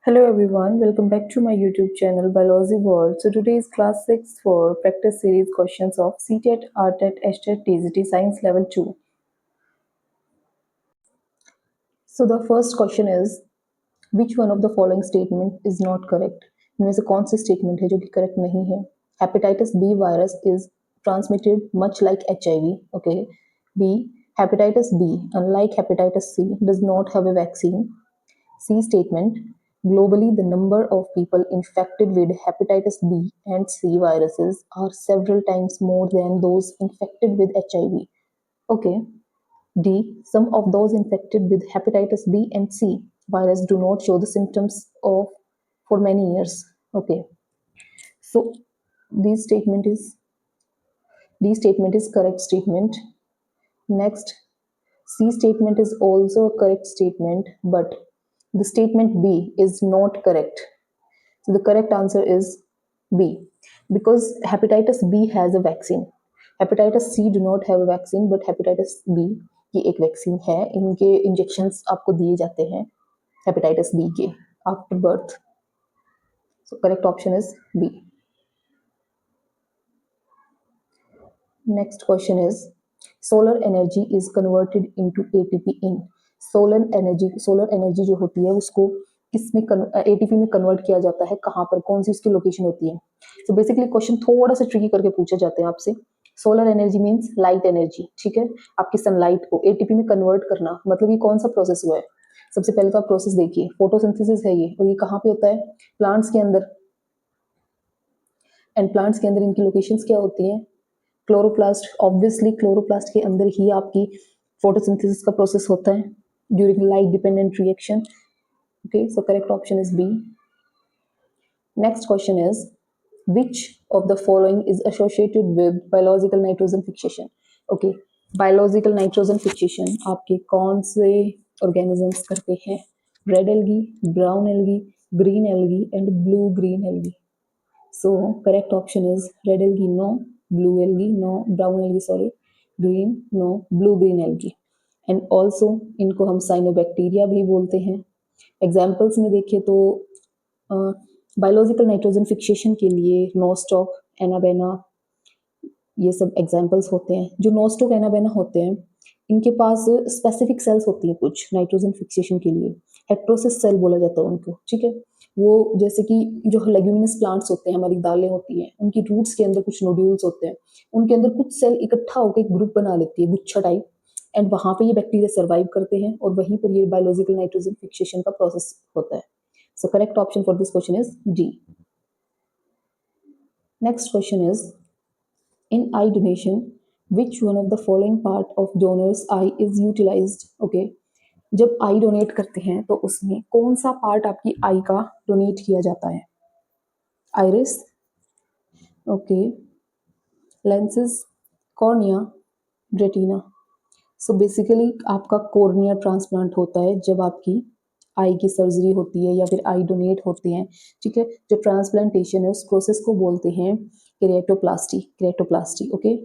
Hello everyone, welcome back to my YouTube channel Biology World. So today is class 6 for practice series questions of CTET, RTET, STET, TGT Science Level 2. So the first question is, which one of the following statement is not correct? इनमें से कौन सी statement है जो कि correct नहीं है? Hepatitis B virus is transmitted much like HIV. Okay. B. Hepatitis B, unlike hepatitis C, does not have a vaccine. C statement. Globally, the number of people infected with hepatitis B and C viruses are several times more than those infected with HIV. Okay. D. Some of those infected with hepatitis B and C virus do not show the symptoms of for many years. Okay. So this statement is correct statement. Next, C statement is also a correct statement, but the statement B is not correct. So the correct answer is B, because hepatitis B has a vaccine. Hepatitis C do not have a vaccine, but hepatitis B की एक vaccine है. इनके injections आपको दिए जाते हैं hepatitis B के after birth. So correct option is B. Next question is, solar energy is converted into ATP in. Solar energy जो होती है उसको किसमें एटीपी में कन्वर्ट किया जाता है, कहाँ पर, कौन सी उसकी लोकेशन होती है? तो बेसिकली क्वेश्चन थोड़ा सा ट्रिकी करके पूछे जाते हैं आपसे. Solar energy means light energy, ठीक है. आपकी सनलाइट को एटीपी में कन्वर्ट करना, मतलब ये कौन सा प्रोसेस हुआ है? सबसे पहले तो आप प्रोसेस देखिए, फोटोसिंथेसिस है ये, और ये कहाँ पे होता है? प्लांट्स के अंदर. एंड प्लांट्स के अंदर इनकी लोकेशंस क्या होती हैं? क्लोरोप्लास्ट. ऑब्वियसली क्लोरोप्लास्ट के अंदर ही आपकी फोटोसिंथेसिस का प्रोसेस होता है during light dependent reaction. Okay, so correct option is B. Next question is, which of the following is associated with biological nitrogen fixation? Okay, biological nitrogen fixation आपके कौन से organisms करते हैं? Red algae, brown algae, green algae and blue green algae. So correct option is red algae no, blue algae no, brown algae sorry, green no, blue green algae. And also इनको हम cyanobacteria भी बोलते हैं. Examples में देखिए तो biological nitrogen fixation के लिए नोस्टॉक, एनाबेना, ये सब एग्जाम्पल्स होते हैं. जो नोस्टॉक एनाबेना होते हैं इनके पास स्पेसिफिक सेल्स होती हैं कुछ नाइट्रोजन फिक्सेशन के लिए. हेट्रोसिस सेल बोला जाता है उनको, ठीक है. वो जैसे कि जो लेग्यूमिनस प्लांट्स होते हैं, हमारी दालें होती हैं, उनकी रूट्स के अंदर कुछ नोड्यूल्स होते हैं, उनके अंदर कुछ सेल इकट्ठा होकर एक ग्रुप बना लेती है, गुच्छा टाइप. एंड वहां पे ये बैक्टीरिया सर्वाइव करते हैं और वहीं पर ये बायोलॉजिकल नाइट्रोजन फिक्सेशन का प्रोसेस होता है. सो correct option for this question is D. Next question is, in eye donation, which one of the following part of donor's eye is utilized? Okay, जब आई डोनेट करते हैं तो उसमें कौन सा पार्ट आपकी आई का डोनेट किया जाता है? Iris, okay, lenses, cornea, retina. So basically आपका कॉर्निया ट्रांसप्लांट होता है जब आपकी आई की सर्जरी होती है या फिर आई डोनेट होते हैं, ठीक है. जो ट्रांसप्लांटेशन है उस प्रोसेस को बोलते हैं केरेटोप्लास्टी. ओके,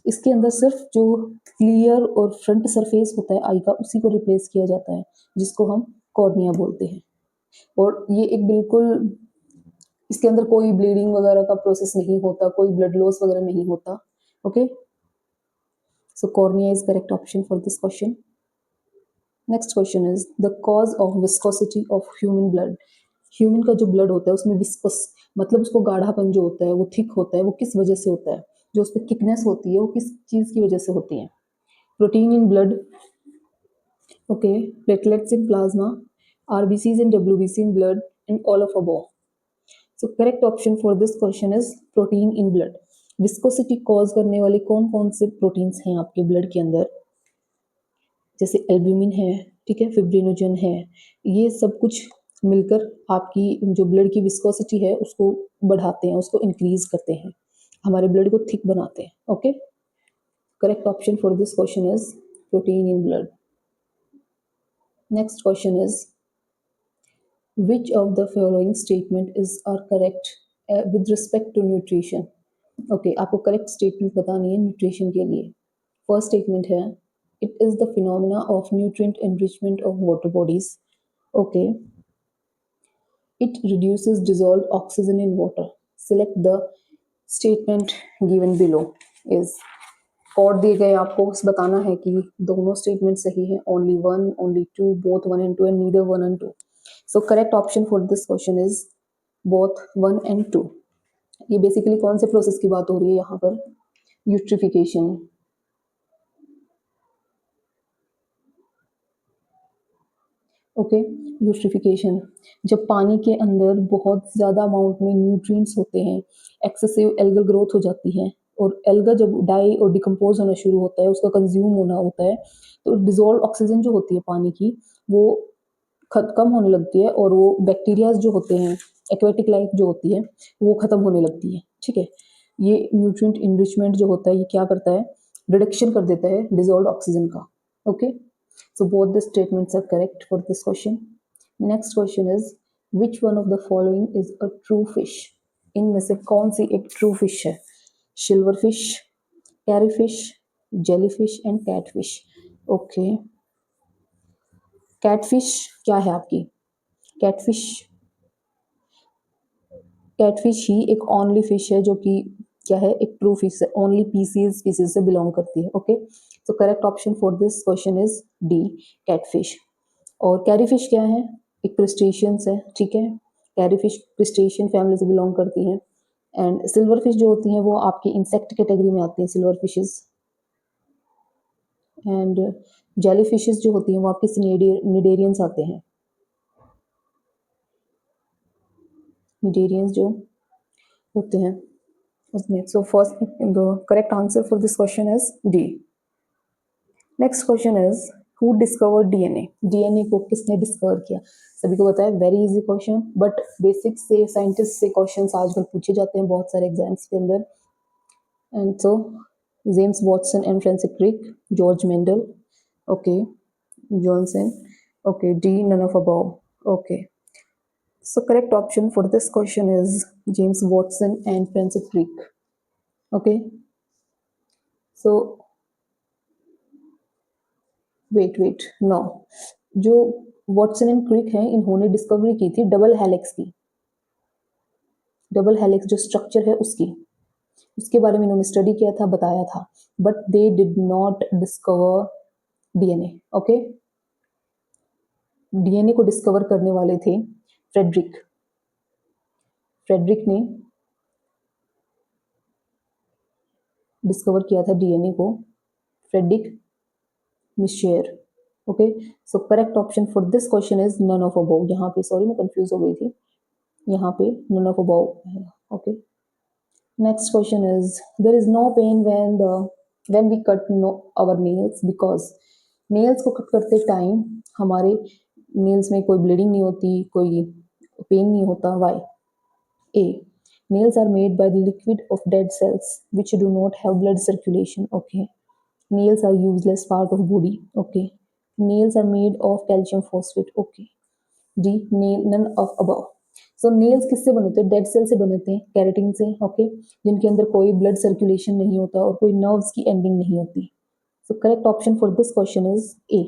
इसके अंदर सिर्फ जो क्लियर और फ्रंट सरफेस होता है आई का उसी को रिप्लेस किया जाता है, जिसको हम कॉर्निया बोलते हैं. और ये एक बिल्कुल, इसके अंदर कोई ब्लीडिंग वगैरह का प्रोसेस नहीं होता, कोई ब्लड लॉस वगैरह नहीं होता. Okay, so cornea is correct option for this question. Next question is, the cause of viscosity of human blood. Human का जो ब्लड होता है उसमें विस्कस, मतलब उसको गाढ़ापन जो होता है वो थिक होता है, वो किस वजह से होता है? जो उस पर थिकनेस होती है वो किस चीज की वजह से होती है? Protein in blood, okay, platelets in plasma, RBCs in WBC in blood and all of above. So correct option for this question is protein in blood. Viscosity cause करने वाले कौन कौन से प्रोटीन्स हैं आपके ब्लड के अंदर? जैसे एल्ब्यूमिन है, ठीक है, फिब्रिनोजन है, ये सब कुछ मिलकर आपकी जो ब्लड की विस्कोसिटी है उसको बढ़ाते हैं, उसको इंक्रीज करते हैं, हमारे ब्लड को थिक बनाते हैं. Okay, correct option for this question is protein in blood. Next question is, which of the following statement is are correct with respect to nutrition? Okay, आपको करेक्ट स्टेटमेंट बतानी है nutrition के लिए. First statement है, it is the phenomena of nutrient enrichment of water bodies. Okay, It reduces dissolved oxygen in water. Select the statement given below is code दिए गए आपको बस बताना है कि दोनों स्टेटमेंट सही है, only one, only two, both one and two and neither one and two. So correct option for this question is both one and two. ये बेसिकली कौन से प्रोसेस की बात हो रही है यहाँ पर? यूट्रिफिकेशन. ओके, यूट्रिफिकेशन जब पानी के अंदर बहुत ज़्यादा अमाउंट में न्यूट्रिएंट्स होते हैं, एक्सेसिव एल्गल ग्रोथ हो जाती है और एल्गा जब डाई और डिकम्पोज होना शुरू होता है, उसका कंज्यूम होना होता है, तो डिजोल्व ऑक्सीजन जो होती है पानी की वो कम होने लगती है और वो बैक्टीरियाज जो होते हैं, एक्वेटिक लाइफ जो होती है वो ख़त्म होने लगती है. ठीक है, ये न्यूट्रिएंट इनरिचमेंट जो होता है ये क्या करता है? रिडक्शन कर देता है डिजोल्व ऑक्सीजन का. Okay, so both the statements are correct for this question. Next question is which one of the following is a true fish? इनमें से कौन सी एक ट्रू फिश है? Silver fish, cray fish, jelly fish and cat fish. Okay, catfish क्या है आपकी? Catfish catfish ही एक ओनली फिश है जो कि क्या है? एक ट्रू फिश है, ओनली स्पीसीज से बिलोंग करती है. Okay, so correct option for this question is D, catfish. और कैरी फिश क्या है? एक क्रिस्टेशियंस है. ठीक है, कैरी फिश क्रिस्टेशियन फैमिली से बिलोंग करती हैं. एंड सिल्वर फिश जो होती हैं वो आपकी इंसेक्ट कैटेगरी में आती हैं, silver fishes. And jelly fishes जो होती हैं वो आपके निडेरियंस आते हैं. निडेरियंस जो होते हैं उसमें. So first the correct answer for this question is D. Next question is who discovered DNA? DNA को किसने डिस्कवर किया? सभी को पता है, very easy question, but basic से साइंटिस्ट से क्वेश्चंस आजकल पूछे जाते हैं बहुत सारे एग्जाम्स के अंदर. And so James Watson and Francis Crick, George Mendel, okay, Johnson, okay, D none of above. Okay, so correct option for this question is James Watson and Francis Crick. Okay, so wait no, जो Watson and Crick हैं इन्होंने discovery की थी double helix की. Double helix जो structure है उसके बारे में इन्होंने स्टडी किया था, बताया था, but they did not discover DNA. Okay, DNA को डिस्कवर करने वाले थे फ्रेडरिक ने डिस्कवर किया था डीएनए को, Friedrich Miescher. Okay, so correct option for this question is none of above. यहाँ पे सॉरी मैं कंफ्यूज हो गई थी, यहाँ पे नन ऑफ अबव है. Okay, next question is there is no pain when we cut our nails because. Nails को कट करते टाइम हमारे नेल्स में कोई ब्लीडिंग नहीं होती, कोई पेन नहीं होता. Why? A, nails are made by the liquid of dead cells which do not have blood circulation. Okay, nails are useless part of body. Okay, nails are made of calcium phosphate. Okay, D, none of above. So nails किससे बने होते हैं? Dead cell से बने होते हैं, keratin से. Okay, जिनके अंदर कोई ब्लड सर्कुलेशन नहीं होता और कोई नर्व्स की एंडिंग नहीं होती. सो correct option for this question is a.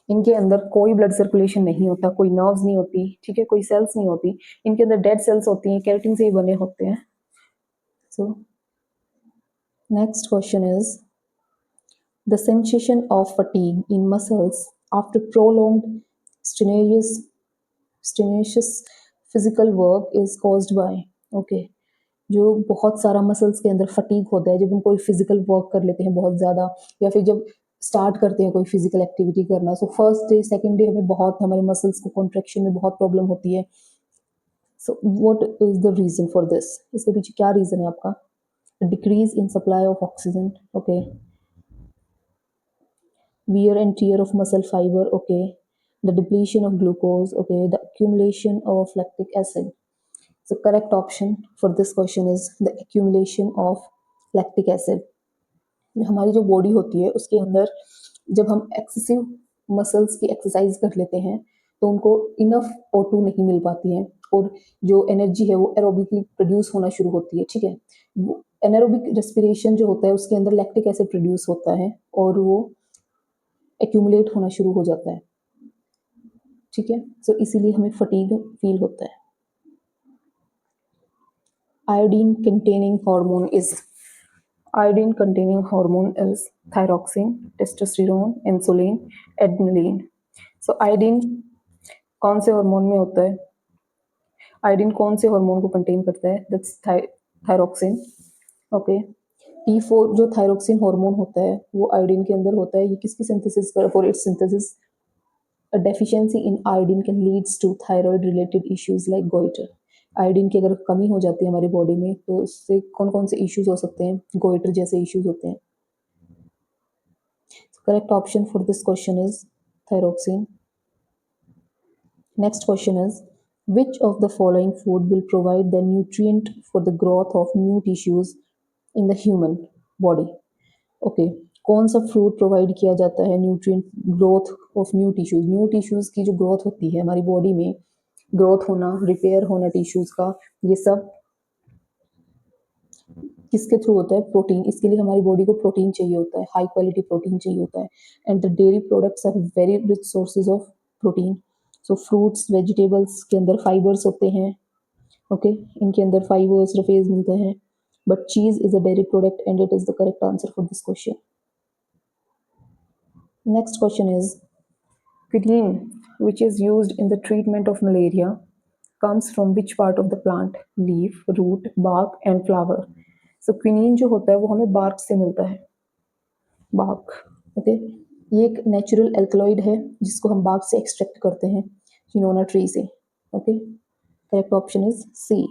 इनके अंदर कोई ब्लड सर्कुलेशन नहीं होता, कोई नर्व्स नहीं होती, ठीक है, कोई सेल्स नहीं होती, इनके अंदर डेड सेल्स होती हैं, केराटिन से ही बने होते हैं. So next question is the sensation of fatigue in muscles after prolonged strenuous physical work is caused by. Okay, जो बहुत सारा मसल्स के अंदर फटीग होता है जब हम कोई फिजिकल वर्क कर लेते हैं बहुत ज़्यादा, या फिर जब स्टार्ट करते हैं कोई फिजिकल एक्टिविटी करना. So first day second day हमें बहुत हमारे मसल्स को कॉन्ट्रेक्शन में बहुत प्रॉब्लम होती है. So what is the reason for this? इसके पीछे क्या रीजन है आपका? Decrease in supply of oxygen. Okay, wear and tear of muscle fiber. Okay, the depletion of glucose. Okay, the accumulation of lactic acid. So correct option for this question is the accumulation of lactic acid. हमारी जो body होती है उसके अंदर जब हम excessive muscles की exercise कर लेते हैं तो उनको इनफ O2 नहीं मिल पाती है और जो एनर्जी है वो एरोबिकली प्रोड्यूस होना शुरू होती है. ठीक है, एनारोबिक रेस्पिरेशन जो होता है उसके अंदर लैक्टिक एसिड प्रोड्यूस होता है और वो एक्यूमुलेट होना शुरू हो जाता है. ठीक है, सो इसीलिए हमें फटीग फील होता है. iodine containing hormone is thyroxine, testosterone, insulin, adrenaline. So iodine कौन से हार्मोन में होता है? आयोडीन कौन से हार्मोन को कंटेन करता है? That's thyroxine. ओके. T4 जो थायरोक्सिन हार्मोन होता है वो आयोडीन के अंदर होता है. ये किसकी सिंथेसिस कर for its synthesis? A deficiency in iodine can leads to thyroid related issues like goiter. Iodine की अगर कमी हो जाती है हमारी बॉडी में तो उससे कौन कौन से इश्यूज हो सकते हैं? गोइटर जैसे इश्यूज होते हैं. Correct option for this question is thyroxine. Next question is, which of the following food will provide the nutrient for the growth of new tissues in the human body? Okay, कौन सा fruit provide किया जाता है nutrient growth of new tissues? New tissues की जो growth होती है हमारी बॉडी में, ग्रोथ होना, रिपेयर होना टिश्यूज का, ये सब किसके थ्रू होता है? प्रोटीन. इसके लिए हमारी बॉडी को प्रोटीन चाहिए होता है, हाई क्वालिटी प्रोटीन चाहिए होता है. And the dairy products are very rich sources of protein. So fruits, vegetables के अंदर फाइबर्स होते हैं. ओके, इनके अंदर फाइबर्स, रफेज मिलते हैं. बट चीज is a dairy product and it is the correct answer for this question. Next question is, quinine, which is used in the treatment of malaria, comes from which part of the plant? Leaf, root, bark and flower. So quinine जो होता है वो हमें bark से मिलता है. bark. Okay, ये एक नेचुरल एल्कलॉइड है जिसको हम bark से एक्सट्रैक्ट करते हैं क्विनोना ट्री से. Okay, correct option is C.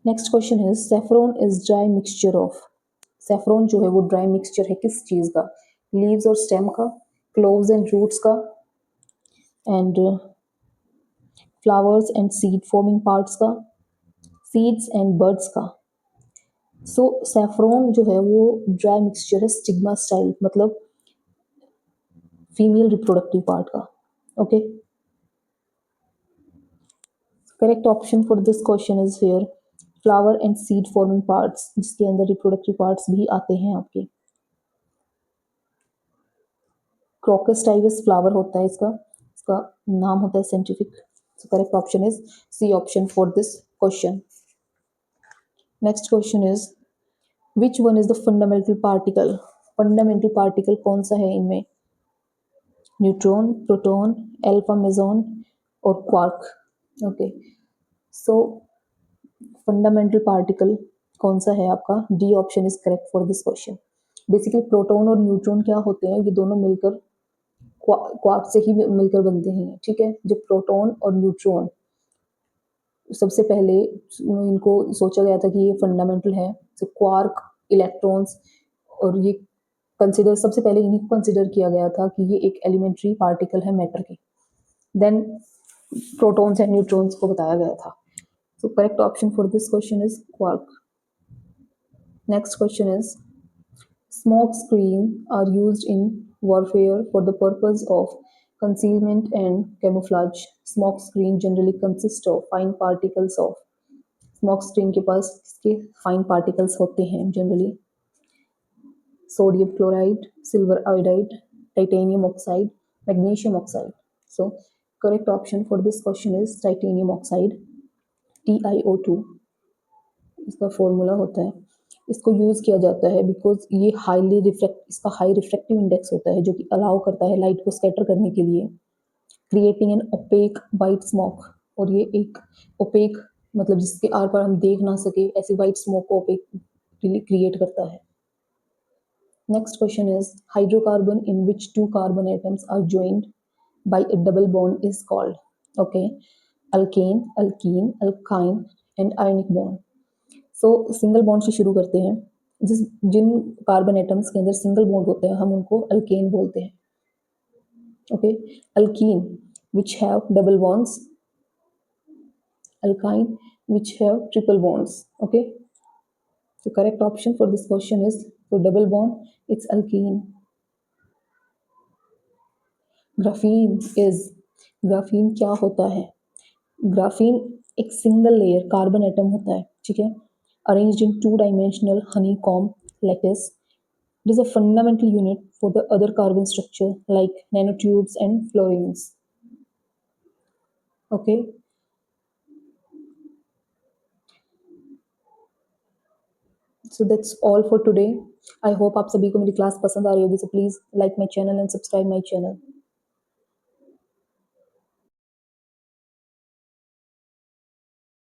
Next question is, saffron is dry mixture of. Saffron जो है वो ड्राई मिक्सचर है किस चीज का? लीव्स और स्टेम का, क्लोव्स एंड रूट्स का, and flowers and seed forming parts का, सीड्स एंड बर्ड्स का. सो सैफरॉन जो है वो ड्राई मिक्सचर है स्टिग्मा स्टाइल, मतलब फीमेल रिप्रोडक्टिव पार्ट का. Okay, correct option for this question is here flower and seed forming parts, जिसके अंदर रिप्रोडक्टिव पार्ट्स भी आते हैं आपके. क्रोकस टाइवस फ्लावर होता है इसका, इसका नाम होता है scientific. So correct option is C option for this question. Next question is, which one is the fundamental particle? Fundamental particle कौन सा है इनमें? न्यूट्रॉन, प्रोटॉन, अल्फा मेसॉन और quark. Okay, so fundamental particle कौन सा है आपका? D option is correct for this question. Basically proton और न्यूट्रॉन क्या होते हैं? ये दोनों मिलकर क्वार्क से ही मिलकर बनते हैं. ठीक है, जो प्रोटॉन और न्यूट्रॉन सबसे पहले इनको सोचा गया था कि ये फंडामेंटल है. तो क्वार्क, इलेक्ट्रॉन्स, और ये कंसिडर सबसे पहले इन्हीं को कंसिडर किया गया था कि ये एक एलिमेंट्री पार्टिकल है मैटर के. देन प्रोटॉन्स एंड न्यूट्रॉन्स को बताया गया था. So correct option for this question is quark. Next question is, smoke screen are used in warfare for the purpose of concealment and camouflage. Smoke screen generally consist of fine particles of. Smoke screen के पास इसके fine particles होते हैं generally. Sodium chloride, silver iodide, titanium oxide, magnesium oxide. So correct option for this question is titanium oxide, TiO2. इसका formula होता है. इसको use किया जाता है बिकॉज ये हाईली रिफ्लेक्ट, इसका हाई रिफ्लेक्टिव इंडेक्स होता है जो कि अलाउ करता है लाइट को स्कैटर करने के लिए, creating an opaque white smoke. और ये एक ओपेक मतलब जिसके आर पर हम देख ना सके ऐसी वाइट स्मोक को ओपेक क्रिएट करता है. Next question is, hydrocarbon in which two carbon atoms are joined by a double bond is called. Okay, alkane, alkene, alkyne and ionic bond. So single bond से शुरू करते हैं. जिन carbon atoms के अंदर single bond होते हैं हम उनको अल्केन बोलते हैं. Okay, alkyne which have double bonds, alkyne which have triple bonds. Okay, so correct option for this question is for double bond it's alkene. Graphene is, graphene क्या होता है? ग्राफीन एक सिंगल लेयर कार्बन एटम होता है. ठीक है, arranged in two-dimensional honeycomb lattice. It is a fundamental unit for the other carbon structure like nanotubes and fluorines. Okay. So that's all for today. I hope आप सभी को मेरी class पसंद आ रही होगी, so please like my channel and subscribe my channel.